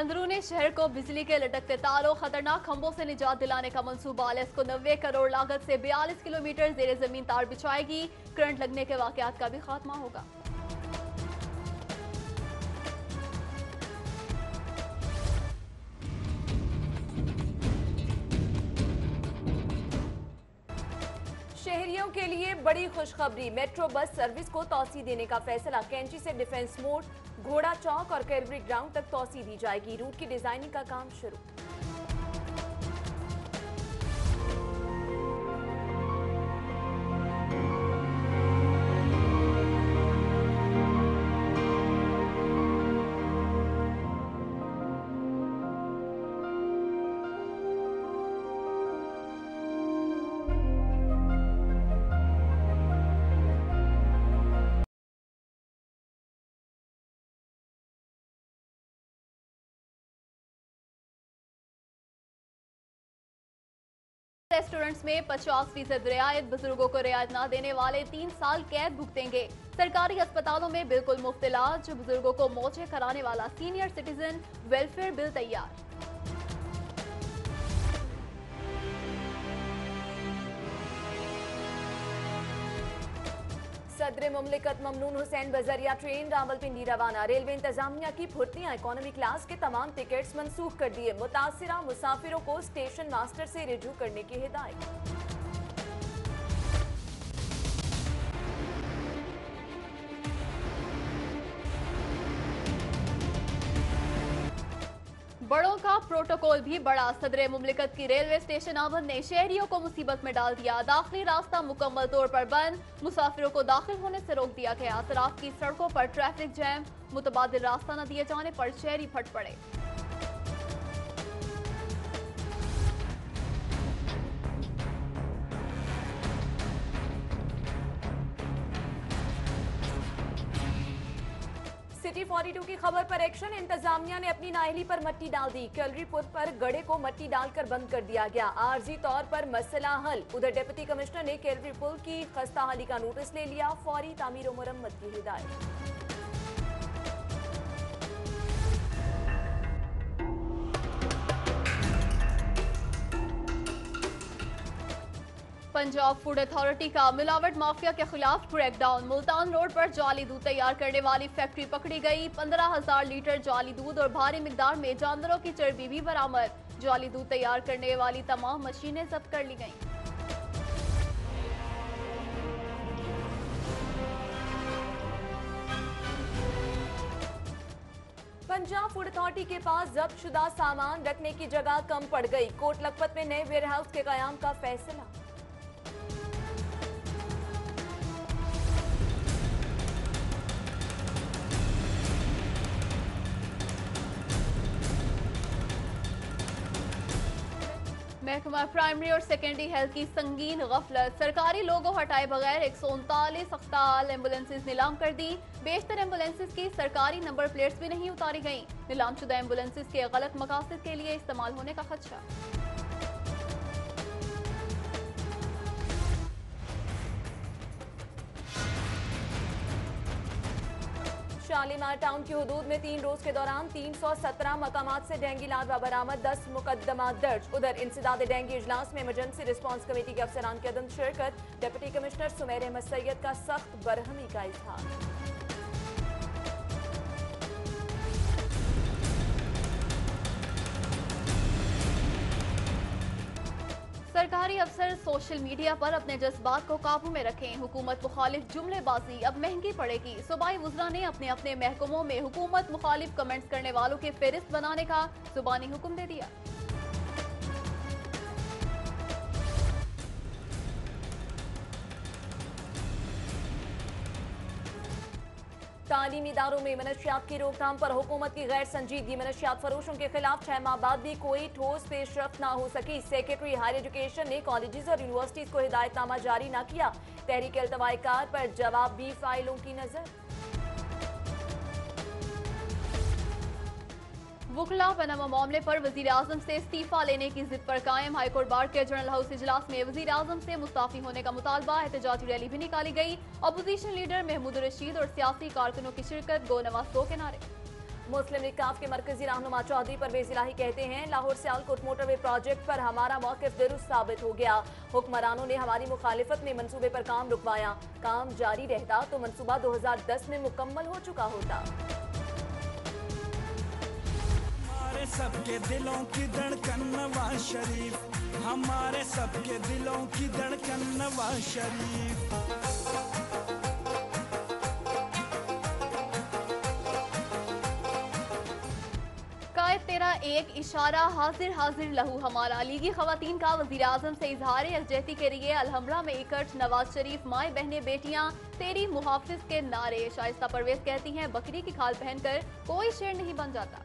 अंदरूनी शहर को बिजली के लटकते तारों, खतरनाक खंभों से निजात दिलाने का मंसूबा। एलएस को 90 करोड़ लागत से 42 किलोमीटर जेर जमीन तार बिछाएगी। करंट लगने के वाकयात का भी खात्मा होगा। शहरियों के लिए बड़ी खुशखबरी, मेट्रो बस सर्विस को तौसी देने का फैसला। कैंची से डिफेंस मोड़, घोड़ा चौक और कैलवरी ग्राउंड तक तौसी दी जाएगी। रूट की डिजाइनिंग का काम शुरू। रेस्टोरेंट्स में 50% रियायत, बुजुर्गों को रियायत न देने वाले 3 साल कैद भुगतेंगे। सरकारी अस्पतालों में बिल्कुल मुफ्त इलाज, बुजुर्गों को मौजे कराने वाला सीनियर सिटीजन वेलफेयर बिल तैयार। सदर मुमलिकत ममनून हुसैन बजरिया ट्रेन रावलपिंडी रवाना। रेलवे इंतजामिया की फुर्तियां, इकोनॉमी क्लास के तमाम टिकट्स मंसूख कर दिए। मुतासिरा मुसाफिरों को स्टेशन मास्टर से रिजू करने की हिदायत। बड़ों का प्रोटोकॉल भी बड़ा। सदर मुमलिकत की रेलवे स्टेशन आमद ने शहरियों को मुसीबत में डाल दिया। दाखिली रास्ता मुकम्मल तौर पर बंद, मुसाफिरों को दाखिल होने से रोक दिया गया। अतराफ की सड़कों पर ट्रैफिक जैम, मुतबादिल रास्ता न दिए जाने पर शहरी फट पड़े। सिटी 42 की खबर पर एक्शन, इंतजामिया ने अपनी नाअहली पर मट्टी डाल दी। कैलवरी पुल पर गड़े को मट्टी डालकर बंद कर दिया गया। आर्जी तौर पर मसला हल। उधर डिप्टी कमिश्नर ने कैलवरी पुल की खस्ताहाली का नोटिस ले लिया। फौरी तामीर और मुरम्मत की हिदायत। पंजाब फूड अथॉरिटी का मिलावट माफिया के खिलाफ क्रैकडाउन। मुल्तान रोड पर जाली दूध तैयार करने वाली फैक्ट्री पकड़ी गई। 15,000 लीटर जाली दूध और भारी मिकदार में जानवरों की चर्बी भी बरामद। जाली दूध तैयार करने वाली तमाम मशीनें जब्त कर ली गईं। पंजाब फूड अथॉरिटी के पास जब्त शुदा सामान रखने की जगह कम पड़ गई। कोट लखपत में नए वेयर हाउस के कयाम का फैसला। महकमा प्राइमरी और सेकेंडरी हेल्थ की संगीन गफलत। सरकारी लोगो हटाए बगैर 139 अख्ताल एम्बुलेंसेज नीलाम कर दी। बेशतर एम्बुलेंसेज की सरकारी नंबर प्लेट्स भी नहीं उतारी गईं। नीलामशुदा एम्बुलेंसेज के गलत मकासद के लिए इस्तेमाल होने का खदशा। शालीमार टाउन की हुदूद में 3 रोज के दौरान 317 मकामात से डेंगू लार्वा बरामद, 10 मुकदमा दर्ज। उधर इंसदाद डेंगू इजलास में इमरजेंसी रिस्पांस कमेटी के अफसरान की अदम शिरकत। डिप्टी कमिश्नर सुमेर अहमद सैयद का सख्त बरहमी का इजहार। सरकारी अफसर सोशल मीडिया पर अपने जज्बात को काबू में रखें। हुकूमत मुखालिफ जुमलेबाजी अब महंगी पड़ेगी। सूबाई वुज़रा ने अपने अपने महकमों में हुकूमत मुखालिफ कमेंट्स करने वालों की फेहरिस्त बनाने का जुबानी हुक्म दे दिया। तालीमी इदारों में मनशियात की रोकथाम पर हुकूमत की गैर संजीदगी। मनशियात फरोशों के खिलाफ 6 माह बाद भी कोई ठोस पेशरफ्त ना हो सकी। सेक्रेटरी हायर एजुकेशन ने कॉलेजेस और यूनिवर्सिटीज को हिदायतनामा जारी न किया। तहरीक अल्तवाए कार पर जवाबी फाइलों की नजर। वुकला पनामा मामले पर वजीर आजम से इस्तीफा लेने की जिद पर कायम। हाईकोर्ट बार के जनरल हाउस इजलास में वजीर आजम से मुस्ताफी होने का मुतालबा। एहतजाजी रैली भी निकाली गई। अपोजिशन लीडर महमूद रशीद और सियासी कारकुनों की शिरकत। गो नवाज दो के नारे। मुस्लिम लीग काफ के मरकजी रहनुमा चौधरी परवेज इलाही कहते हैं, लाहौर सियालकोट मोटरवे प्रोजेक्ट पर हमारा मौक़िफ़ दुरुस्त साबित हो गया। हुक्मरानों ने हमारी मुखालिफत में मंसूबे पर काम रुकवाया। काम जारी रहता तो मंसूबा 2010 में मुकम्मल हो चुका होता। हमारे सबके दिलों की धड़कन नवाज शरीफ, हमारे सबके दिलों की धड़कन नवाज शरीफ। तेरा एक इशारा हाजिर हाजिर लहू हमारा। लीगी खवातीन का वज़ीर आज़म से इजहार यकजहती के लिए अलहमरा में इकट्ठ। नवाज शरीफ माए बहने बेटियां तेरी मुहाफिज के नारे। शाइस्ता परवेज कहती हैं, बकरी की खाल पहनकर कोई शेर नहीं बन जाता।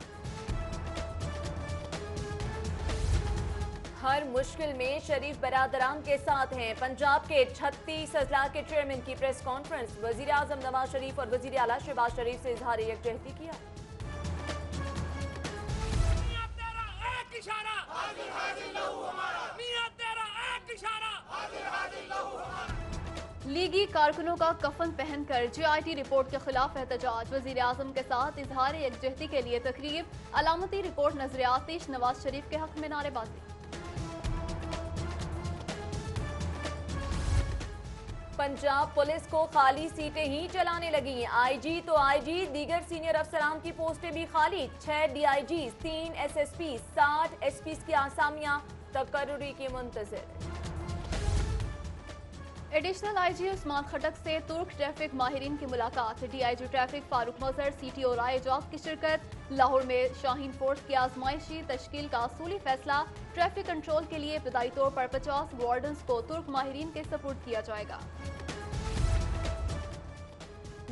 हर मुश्किल में शरीफ बरादरान के साथ हैं। पंजाब के 36 अजला के चेयरमैन की प्रेस कॉन्फ्रेंस। वज़ीर आज़म नवाज शरीफ और वज़ीर आला शहबाज शरीफ से इजहार यकजहती किया। लीगी कारकुनों का कफन पहनकर JIT रिपोर्ट के खिलाफ एहतजाज। वज़ीर आज़म के साथ इजहार यकजहती के लिए तकरीब। अलामती रिपोर्ट नजर आतिश। नवाज शरीफ के हक में नारेबाजी। पंजाब पुलिस को खाली सीटें ही चलाने लगी। IG तो IG, दीगर सीनियर अफसरान की पोस्टें भी खाली। 6 DIGs, 3 SSP, 60 SPs की आसामियां तकर्रुरी की मुंतज़िर। एडिशनल IG उस्मान खटक से तुर्क ट्रैफिक माहिरीन की मुलाकात। DIG ट्रैफिक फारूक मजहर, CTO राय जॉब की शिरकत। लाहौर में शाहीन फोर्स की आजमाइशी तश्कील का असूली फैसला। ट्रैफिक कंट्रोल के लिए इब्तदाई तौर पर 50 वार्डन्स को तुर्क माहिरीन के सपुर्द किया जाएगा।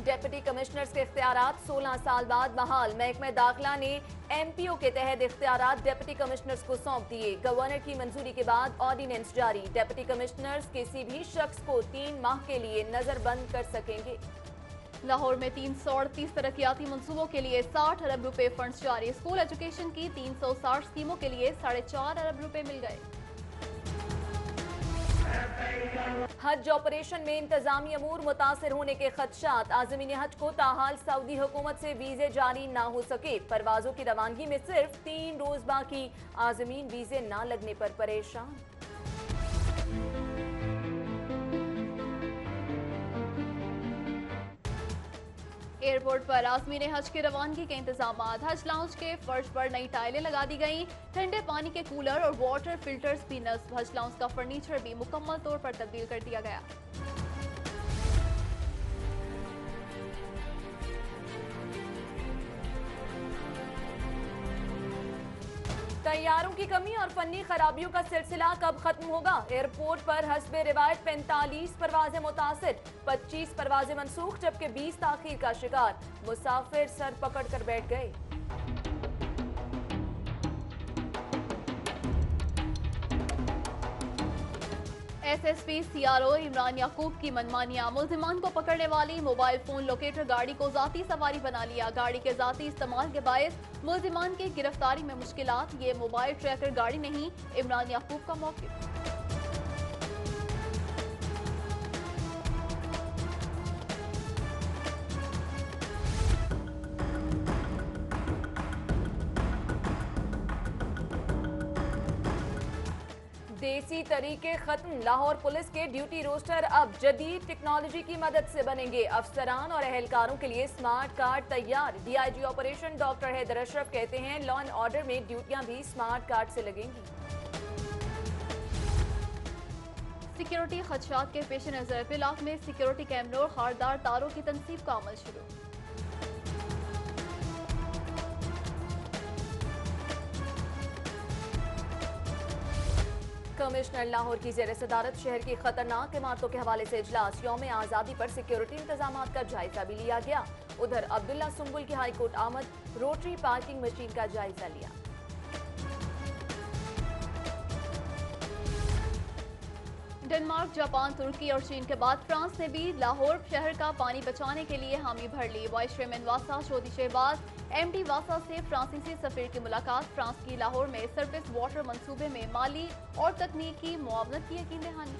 डेप्यूटी कमिश्नर्स के इख्तियारात 16 साल बाद बहाल। महकमा दाखिला ने MPO के तहत इख्तियारात डेप्यूटी कमिश्नर्स को सौंप दिए। गवर्नर की मंजूरी के बाद ऑर्डिनेंस जारी। डेप्यूटी कमिश्नर्स किसी भी शख्स को 3 माह के लिए नजरबंद कर सकेंगे। लाहौर में 338 तरक्याती मंसूबों के लिए 60 अरब रुपए फंड्स जारी। स्कूल एजुकेशन की 360 स्कीमों के लिए 4.5 अरब रुपए मिल गए। हज ऑपरेशन में इंतजामी अमूर मुतासिर होने के खदशात। आज़मीन हज को ताहाल सऊदी हुकूमत से वीजे जारी ना हो सके। परवाजों की रवानगी में सिर्फ 3 रोज बाकी। आज़मीन वीजे ना लगने पर परेशान। एयरपोर्ट पर आज़मीन हज की रवानगी के इंतजाम। हज लाउंज के फर्श पर नई टाइलें लगा दी गई। ठंडे पानी के कूलर और वाटर फिल्टर्स भी नस्ब। हज लाउंज का फर्नीचर भी मुकम्मल तौर पर तब्दील कर दिया गया। तैयारों की कमी और फनी खराबियों का सिलसिला कब खत्म होगा? एयरपोर्ट पर हस्बे रिवायत 45 परवाजें मुतासिर, 25 परवाजें मनसूख, जबकि 20 ताखीर का शिकार। मुसाफिर सर पकड़ कर बैठ गए। SSP CRO इमरान याकूब की मनमानियां। मुल्जिमान को पकड़ने वाली मोबाइल फोन लोकेटर गाड़ी को जाती सवारी बना लिया। गाड़ी के जाती इस्तेमाल के बायस मुल्जिमान की गिरफ्तारी में मुश्किलात। ये मोबाइल ट्रैकर गाड़ी नहीं, इमरान याकूब का मौक़िफ़। देसी तरीके खत्म। लाहौर पुलिस के ड्यूटी रोस्टर अब जदीद टेक्नोलॉजी की मदद से बनेंगे। अफसरान और एहलकारों के लिए स्मार्ट कार्ड तैयार। DIG operation doctor Haidar Ashraf कहते हैं, लॉ एंड ऑर्डर में ड्यूटियां भी स्मार्ट कार्ड से लगेंगी। सिक्योरिटी खदशात के पेश नजर ब्लॉक में सिक्योरिटी कैमरों और खारदार तारों की तनसीब का अमल शुरू। कमिश्नर लाहौर की जेर सदारत शहर की खतरनाक इमारतों के हवाले से इजलास। यौम आज़ादी पर सिक्योरिटी इंतजाम का जायजा भी लिया गया। उधर अब्दुल्ला सुंबुल की हाईकोर्ट आमद, रोटरी पार्किंग मशीन का जायजा लिया। डेनमार्क, जापान, तुर्की और चीन के बाद फ्रांस ने भी लाहौर शहर का पानी बचाने के लिए हामी भर ली। वाइस चेयरमैन वासा शोदी शहबाज MD वासा से फ्रांसीसी सफीर की मुलाकात। फ्रांस की लाहौर में सरफेस वाटर मंसूबे में माली और तकनीकी मुआवनत की यकीन दहानी।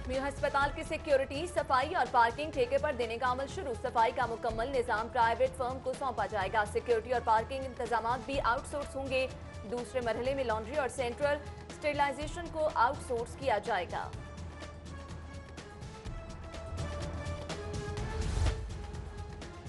मियां अस्पताल की सिक्योरिटी, सफाई और पार्किंग ठेके पर देने का अमल शुरू। सफाई का मुकम्मल निजाम प्राइवेट फर्म को सौंपा जाएगा। सिक्योरिटी और पार्किंग इंतजाम भी आउटसोर्स होंगे। दूसरे मरहले में लॉन्ड्री और सेंट्रल स्टेरिलाइजेशन को आउटसोर्स किया जाएगा।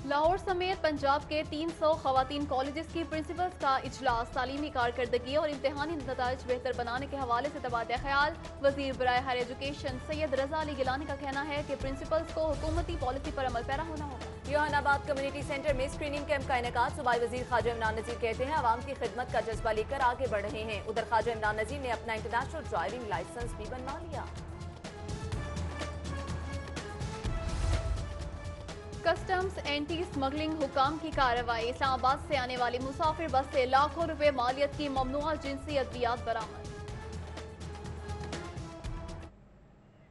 लाहौर समेत पंजाब के 300 खवातीन कॉलेजेस की प्रिंसिपल्स का इजलास तालीमी कारकर्दगी और इम्तहानी नताइज बेहतर बनाने के हवाले से तबादला ख्याल। वजीर बराए हायर एजुकेशन सैयद रजा अली गिलानी का कहना है कि प्रिंसिपल्स को हुकूमती पॉलिसी पर अमल पैरा होना होगा। योहानाबाद कम्युनिटी सेंटर में स्क्रीनिंग कैंप का इनेकाद। सूबाई वजीर ख्वाजा इमरान नजीर कहते हैं आवाम की खिदमत का जज्बा लेकर आगे बढ़ रहे हैं। उधर ख्वाजा इमरान नजीर ने अपना इंटरनेशनल ड्राइविंग लाइसेंस भी बनवा लिया। कस्टम्स एंटी स्मगलिंग हुकाम की कार्रवाई। इस्लामाबाद से आने वाली मुसाफिर बस से लाखों रुपए मालियत की ममनुआ जिनसी अद्वियात बरामद।